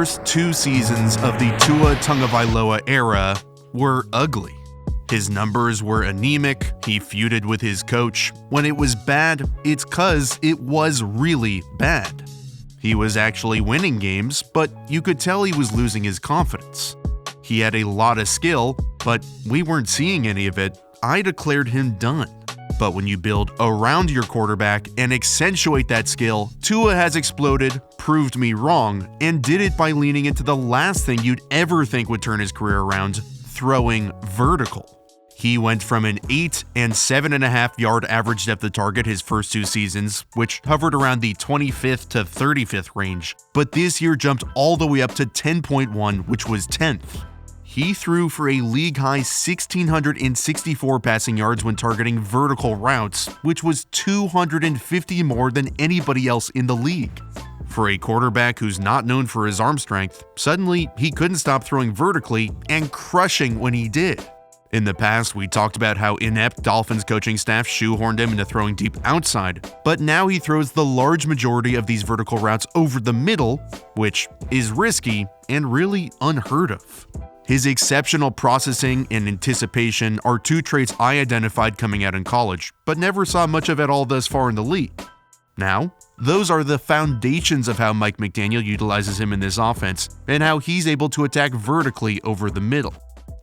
first 2 seasons of the Tua Tagovailoa era were ugly. His numbers were anemic, he feuded with his coach. When it was bad, it's 'cause it was really bad. He was actually winning games, but you could tell he was losing his confidence. He had a lot of skill, but we weren't seeing any of it. I declared him done. But when you build around your quarterback and accentuate that skill, Tua has exploded, proved me wrong, and did it by leaning into the last thing you'd ever think would turn his career around, throwing vertical. He went from an 8 and 7.5 yard average depth of target his first 2 seasons, which hovered around the 25th to 35th range, but this year jumped all the way up to 10.1, which was 10th. He threw for a league-high 1,664 passing yards when targeting vertical routes, which was 250 more than anybody else in the league. For a quarterback who's not known for his arm strength, suddenly he couldn't stop throwing vertically and crushing when he did. In the past, we talked about how inept Dolphins coaching staff shoehorned him into throwing deep outside, but now he throws the large majority of these vertical routes over the middle, which is risky and really unheard of. His exceptional processing and anticipation are 2 traits I identified coming out in college, but never saw much of at all thus far in the league. Now, those are the foundations of how Mike McDaniel utilizes him in this offense, and how he's able to attack vertically over the middle.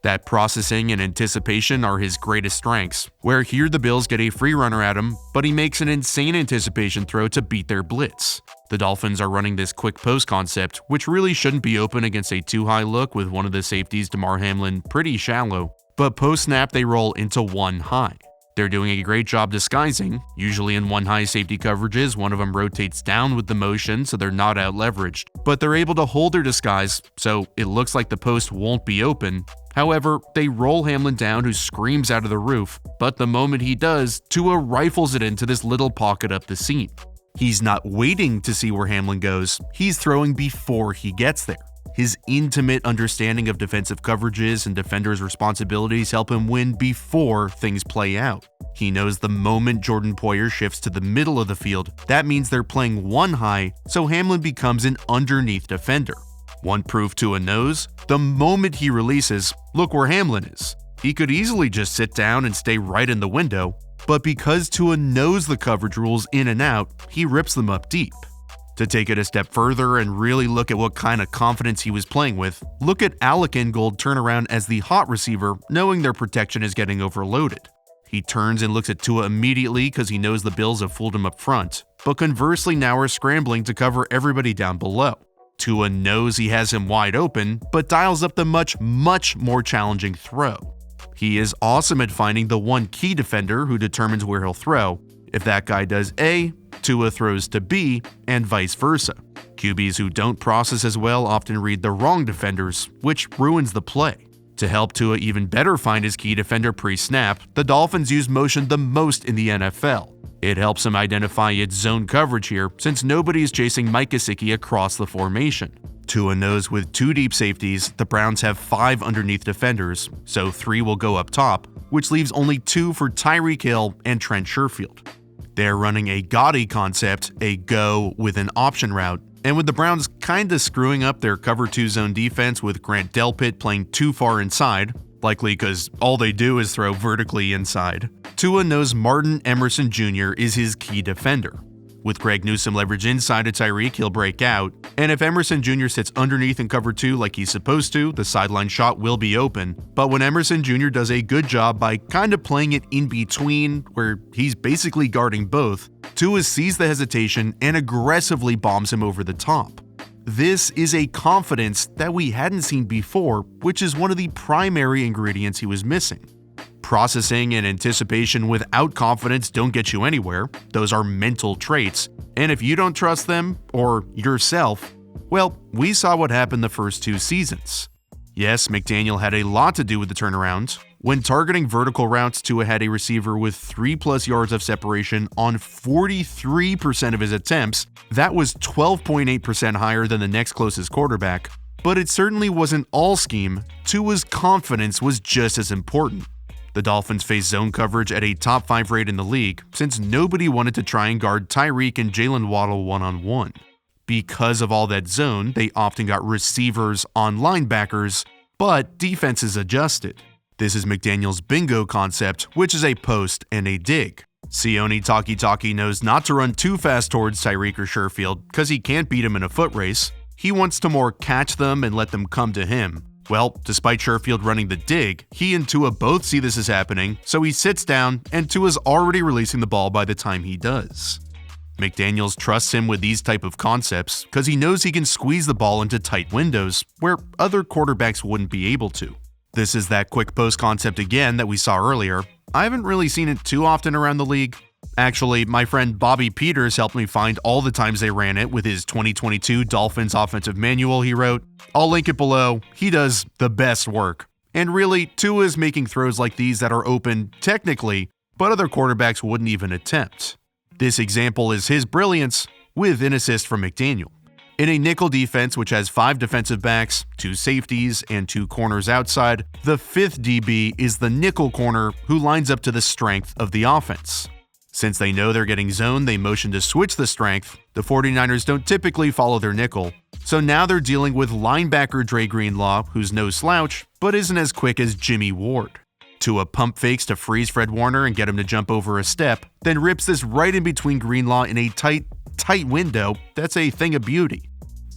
That processing and anticipation are his greatest strengths, where here the Bills get a free runner at him, but he makes an insane anticipation throw to beat their blitz. The Dolphins are running this quick post concept, which really shouldn't be open against a too-high look with one of the safeties, Damar Hamlin, pretty shallow, but post-snap they roll into 1-high. They're doing a great job disguising. Usually in 1-high safety coverages, one of them rotates down with the motion so they're not out-leveraged, but they're able to hold their disguise so it looks like the post won't be open. However, they roll Hamlin down, who screams out of the roof, but the moment he does, Tua rifles it into this little pocket up the seam. He's not waiting to see where Hamlin goes, he's throwing before he gets there. His intimate understanding of defensive coverages and defenders' responsibilities help him win before things play out. He knows the moment Jordan Poyer shifts to the middle of the field, that means they're playing 1-high, so Hamlin becomes an underneath defender. One proof Tua knows, the moment he releases, look where Hamlin is. He could easily just sit down and stay right in the window, but because Tua knows the coverage rules in and out, he rips them up deep. To take it a step further and really look at what kind of confidence he was playing with, look at Alec Ingold turn around as the hot receiver, knowing their protection is getting overloaded. He turns and looks at Tua immediately because he knows the Bills have fooled him up front, but conversely now are scrambling to cover everybody down below. Tua knows he has him wide open, but dials up the much more challenging throw. He is awesome at finding the one key defender who determines where he'll throw. If that guy does A, Tua throws to B, and vice versa. QBs who don't process as well often read the wrong defenders, which ruins the play. To help Tua even better find his key defender pre-snap, the Dolphins use motion the most in the NFL. It helps him identify its zone coverage here, since nobody is chasing Mike Gesicki across the formation. Tua knows with 2 deep safeties, the Browns have 5 underneath defenders, so 3 will go up top, which leaves only 2 for Tyreek Hill and Trent Sherfield. They're running a gaudy concept, a go with an option route, and with the Browns kinda screwing up their cover 2 zone defense with Grant Delpit playing too far inside, likely because all they do is throw vertically inside, Tua knows Martin Emerson Jr. is his key defender. With Greg Newsome leverage inside of Tyreek, he'll break out, and if Emerson Jr. sits underneath in cover 2 like he's supposed to, the sideline shot will be open. But when Emerson Jr. does a good job by kinda playing it in between, where he's basically guarding both, Tua sees the hesitation and aggressively bombs him over the top. This is a confidence that we hadn't seen before, which is one of the primary ingredients he was missing. Processing and anticipation without confidence don't get you anywhere. Those are mental traits. And if you don't trust them, or yourself, well, we saw what happened the first 2 seasons. Yes, McDaniel had a lot to do with the turnaround. When targeting vertical routes, Tua had a receiver with 3+ yards of separation on 43% of his attempts. That was 12.8% higher than the next closest quarterback. But it certainly wasn't all scheme. Tua's confidence was just as important. The Dolphins faced zone coverage at a top 5 rate in the league, since nobody wanted to try and guard Tyreek and Jalen Waddle one-on-one. Because of all that zone, they often got receivers on linebackers, but defenses adjusted. This is McDaniel's bingo concept, which is a post and a dig. Sione Takitaki knows not to run too fast towards Tyreek or Sherfield because he can't beat him in a foot race. He wants to more catch them and let them come to him. Well, despite Sherfield running the dig, he and Tua both see this is happening, so he sits down and Tua's already releasing the ball by the time he does. McDaniels trusts him with these type of concepts because he knows he can squeeze the ball into tight windows where other quarterbacks wouldn't be able to. This is that quick post concept again that we saw earlier. I haven't really seen it too often around the league. Actually, my friend Bobby Peters helped me find all the times they ran it with his 2022 Dolphins offensive manual he wrote. I'll link it below. He does the best work. And really, Tua is making throws like these that are open technically, but other quarterbacks wouldn't even attempt. This example is his brilliance with an assist from McDaniel. In a nickel defense which has 5 defensive backs, 2 safeties, and 2 corners outside, the 5th DB is the nickel corner who lines up to the strength of the offense. Since they know they're getting zoned, they motion to switch the strength. The 49ers don't typically follow their nickel, so now they're dealing with linebacker Dre Greenlaw, who's no slouch, but isn't as quick as Jimmy Ward. Tua pump fakes to freeze Fred Warner and get him to jump over a step, then rips this right in between Greenlaw in a tight window that's a thing of beauty.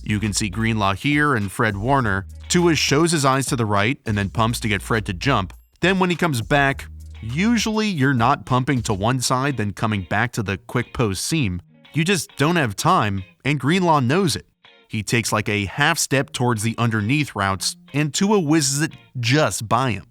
You can see Greenlaw here and Fred Warner. Tua shows his eyes to the right and then pumps to get Fred to jump. Then when he comes back, usually you're not pumping to one side then coming back to the quick post seam. You just don't have time, and Greenlaw knows it. He takes like a half step towards the underneath routes, and Tua whizzes it just by him.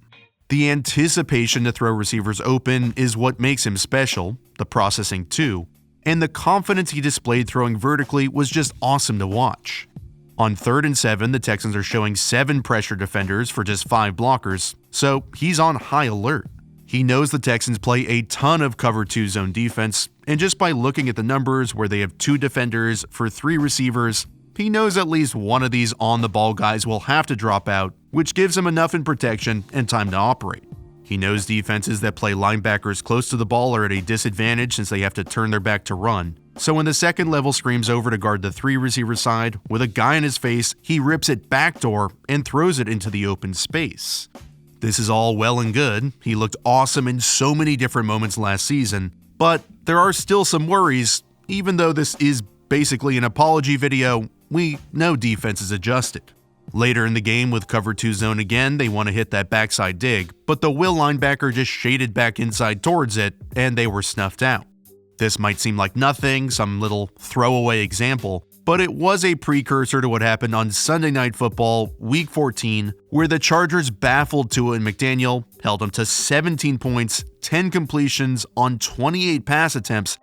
The anticipation to throw receivers open is what makes him special, the processing too, and the confidence he displayed throwing vertically was just awesome to watch. On 3rd and 7, the Texans are showing 7 pressure defenders for just 5 blockers, so he's on high alert. He knows the Texans play a ton of cover 2 zone defense, and just by looking at the numbers where they have 2 defenders for 3 receivers, he knows at least one of these on-the-ball guys will have to drop out, which gives him enough in protection and time to operate. He knows defenses that play linebackers close to the ball are at a disadvantage since they have to turn their back to run. So when the second level screams over to guard the 3 receiver side, with a guy in his face, he rips it backdoor and throws it into the open space. This is all well and good. He looked awesome in so many different moments last season, but there are still some worries. Even though this is basically an apology video, we know defense is adjusted. Later in the game with cover 2 zone again, they want to hit that backside dig, but the Will linebacker just shaded back inside towards it, and they were snuffed out. This might seem like nothing, some little throwaway example, but it was a precursor to what happened on Sunday Night Football, Week 14, where the Chargers baffled Tua and McDaniel, held him to 17 points, 10 completions on 28 pass attempts.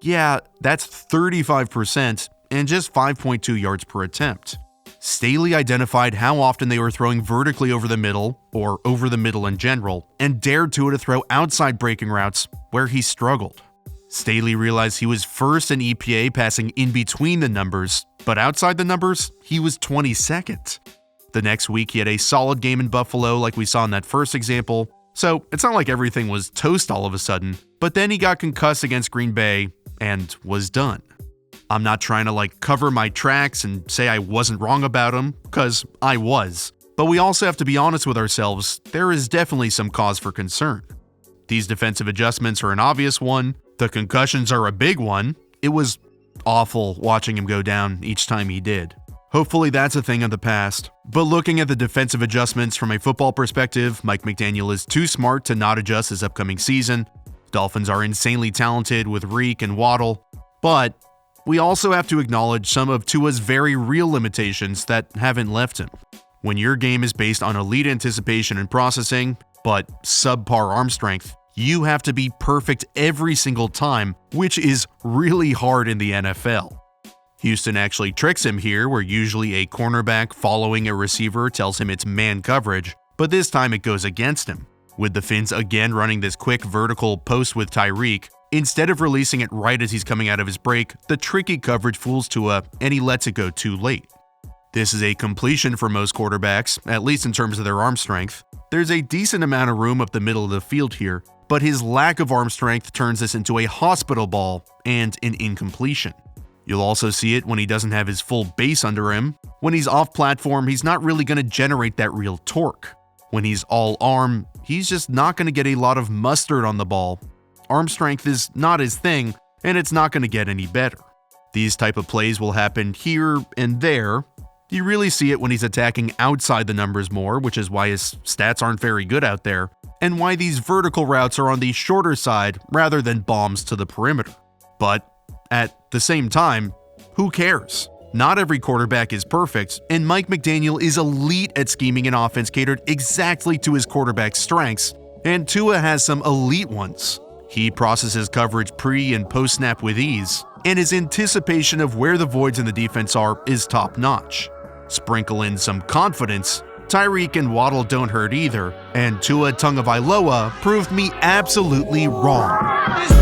Yeah, that's 35%, and just 5.2 yards per attempt. Staley identified how often they were throwing vertically over the middle, or over the middle in general, and dared Tua to throw outside breaking routes, where he struggled. Staley realized he was first in EPA passing in between the numbers, but outside the numbers, he was 22nd. The next week, he had a solid game in Buffalo like we saw in that first example, so it's not like everything was toast all of a sudden, but then he got concussed against Green Bay and was done. I'm not trying to cover my tracks and say I wasn't wrong about him, because I was. But we also have to be honest with ourselves, there is definitely some cause for concern. These defensive adjustments are an obvious one, the concussions are a big one. It was awful watching him go down each time he did. Hopefully that's a thing of the past. But looking at the defensive adjustments from a football perspective, Mike McDaniel is too smart to not adjust this upcoming season. Dolphins are insanely talented with Reek and Waddle, but we also have to acknowledge some of Tua's very real limitations that haven't left him. When your game is based on elite anticipation and processing, but subpar arm strength, you have to be perfect every single time, which is really hard in the NFL. Houston actually tricks him here, where usually a cornerback following a receiver tells him it's man coverage, but this time it goes against him. With the Finns again running this quick vertical post with Tyreek, instead of releasing it right as he's coming out of his break, the tricky coverage fools Tua and he lets it go too late. This is a completion for most quarterbacks, at least in terms of their arm strength. There's a decent amount of room up the middle of the field here, but his lack of arm strength turns this into a hospital ball and an incompletion. You'll also see it when he doesn't have his full base under him. When he's off platform, he's not really going to generate that real torque. When he's all arm, he's just not going to get a lot of mustard on the ball. Arm strength is not his thing, and it's not going to get any better. These type of plays will happen here and there. You really see it when he's attacking outside the numbers more, which is why his stats aren't very good out there, and why these vertical routes are on the shorter side rather than bombs to the perimeter. But at the same time, who cares? Not every quarterback is perfect, and Mike McDaniel is elite at scheming an offense catered exactly to his quarterback's strengths, and Tua has some elite ones. He processes coverage pre- and post-snap with ease, and his anticipation of where the voids in the defense are is top-notch. Sprinkle in some confidence, Tyreek and Waddle don't hurt either, and Tua Tagovailoa proved me absolutely wrong.